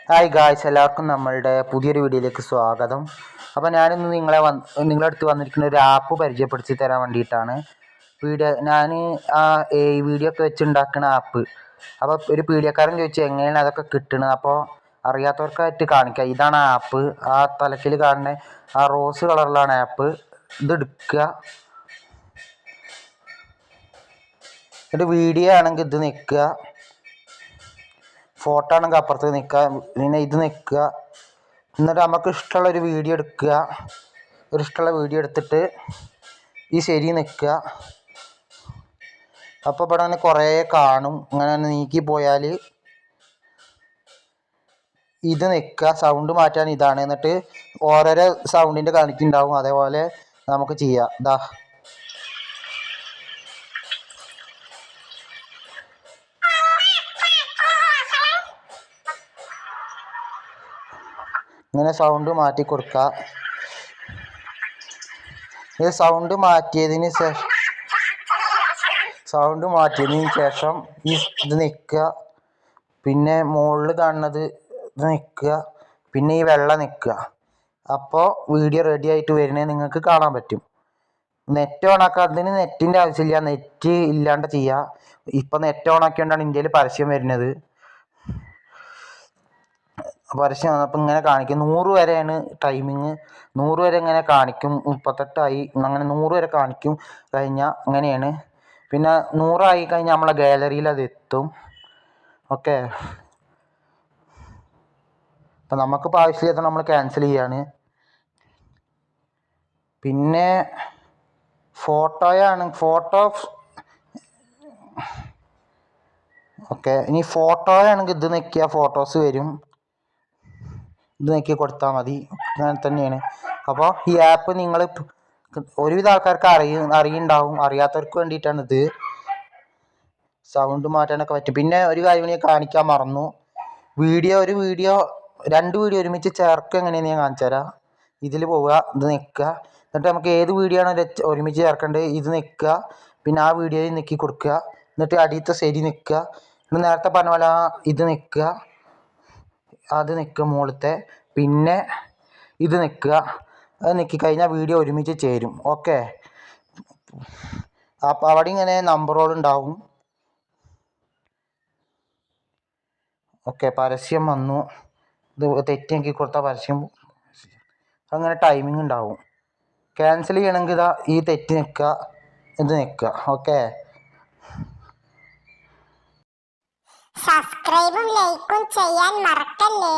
Hi guys, എല്ലാവർക്കും നമ്മളുടെ പുതിയൊരു വീഡിയോയിലേക്ക് സ്വാഗതം. അപ്പോൾ ഞാനിന്ന് നിങ്ങളുടെ അടുത്ത് വന്നിരിക്കുന്ന ഒരു ആപ്പ് പരിചയപ്പെടുത്തി തരാൻ വേണ്ടിയിട്ടാണ്. ഈ വീഡിയോ ഒക്കെ വെച്ചുണ്ടാക്കുന്ന ആപ്പ്. അപ്പോൾ ഒരു പീഡിയക്കാരൻ ചോദിച്ചു എങ്ങനെയാണ് അതൊക്കെ കിട്ടുന്നത്. അപ്പോൾ അറിയാത്തവർക്കായിട്ട് കാണിക്കാം. ഇതാണ് ആപ്പ്. ആ തലക്കിൽ കാണുന്ന ആ റോസ് കളറിലാണ് ആപ്പ്. ഇത് എടുക്കുക. എന്നിട്ട് വീഡിയോ ആണെങ്കിൽ ഇത് നിൽക്കുക, ഫോട്ടോ ആണെങ്കിൽ അപ്പുറത്ത് നിൽക്കുക, പിന്നെ ഇത് നിൽക്കുക. എന്നിട്ട് നമുക്ക് ഇഷ്ടമുള്ളൊരു വീഡിയോ എടുക്കുക. ഇഷ്ടമുള്ള വീഡിയോ എടുത്തിട്ട് ഈ ശരി നിൽക്കുക. അപ്പോൾ ഇവിടെ തന്നെ കുറേ കാണും. ഇങ്ങനെ നീക്കി പോയാൽ ഇത് നിൽക്കുക. സൗണ്ട് മാറ്റാൻ ഇതാണ്. എന്നിട്ട് ഓരോരോ സൗണ്ടിൻ്റെ കാണിക്കുന്നുണ്ടാവും. അതേപോലെ നമുക്ക് ചെയ്യാം. ഇതാ ഇങ്ങനെ സൗണ്ട് മാറ്റി കൊടുക്കുക. ഇത് സൗണ്ട് മാറ്റിയതിന് ശേഷം ഇത് നിൽക്കുക. പിന്നെ മുകളിൽ കാണുന്നത് ഇത് നിൽക്കുക. പിന്നെ ഈ വെള്ള നിൽക്കുക. അപ്പോൾ വീഡിയോ റെഡി ആയിട്ട് വരുന്നത് നിങ്ങൾക്ക് കാണാൻ പറ്റും. നെറ്റ് ഓൺ ആക്കാത്തതിന് നെറ്റിൻ്റെ ആവശ്യമില്ല. നെറ്റ് ഇല്ലാണ്ട് ചെയ്യുക. ഇപ്പം നെറ്റ് ഓൺ ആക്കിയോണ്ടാണ് ഇന്ത്യയിൽ പരസ്യം വരുന്നത്. പരസ്യം വന്നപ്പോൾ ഇങ്ങനെ കാണിക്കും. 100 വരെയാണ് ടൈമിങ്. 100 വരെ ഇങ്ങനെ കാണിക്കും. 38 അങ്ങനെ 100 വരെ കാണിക്കും. കഴിഞ്ഞാൽ അങ്ങനെയാണ്. പിന്നെ 100 കഴിഞ്ഞാൽ നമ്മളെ ഗാലറിയിൽ അത് എത്തും. ഓക്കെ. അപ്പം നമുക്കിപ്പോൾ ആവശ്യമില്ലാത്ത നമ്മൾ ക്യാൻസൽ ചെയ്യാണ്. പിന്നെ ഫോട്ടോ ഓക്കെ. ഇനി ഫോട്ടോയാണെങ്കിൽ ഇത് നിൽക്കിയാൽ ഫോട്ടോസ് വരും. ഇത് നോക്കി കൊടുത്താൽ മതി. അങ്ങനെ തന്നെയാണ്. അപ്പോൾ ഈ ആപ്പ് നിങ്ങൾ ഒരുവിധ ആൾക്കാർക്ക് അറിയുണ്ടാവും. അറിയാത്തവർക്ക് വേണ്ടിയിട്ടാണ് ഇത്. സൗണ്ട് മാറ്റാനൊക്കെ പറ്റും. പിന്നെ ഒരു കാര്യം ഞാൻ കാണിക്കാൻ മറന്നു. രണ്ട് വീഡിയോ ഒരുമിച്ച് ചേർക്കുക എങ്ങനെയെന്ന് ഞാൻ കാണിച്ചു തരാം. ഇതിൽ പോവുക, ഇത് നിൽക്കുക. എന്നിട്ട് നമുക്ക് ഏത് വീഡിയോ ആണ് ഒരുമിച്ച് ചേർക്കേണ്ടത് ഇത് നിൽക്കുക. പിന്നെ ആ വീഡിയോയിൽ നിൽക്കി കൊടുക്കുക. എന്നിട്ട് അടിയത്തെ ശരി നിൽക്കുക. നേരത്തെ പറഞ്ഞ പോലെ ഇത് നിൽക്കുക, അത് നിൽക്കുക മുകളിലത്തെ. പിന്നെ ഇത് നിൽക്കുക. അത് നിൽക്കിക്കഴിഞ്ഞാൽ വീഡിയോ ഒരുമിച്ച് ചേരും. ഓക്കെ. അപ്പോൾ അവിടെ ഇങ്ങനെ നമ്പറുകളുണ്ടാവും. ഓക്കെ. പരസ്യം വന്നു. ഇത് തെറ്റി നോക്കി കൊടുത്താൽ പരസ്യം അങ്ങനെ ടൈമിംഗ് ഉണ്ടാവും. ക്യാൻസൽ ചെയ്യണമെങ്കിൽ ഇതാ ഈ തെറ്റി നിൽക്കുക, ഇത് നിൽക്കുക. ഓക്കെ. സബ്സ്ക്രൈബും ലൈക്കും ചെയ്യാൻ മറക്കല്ലേ.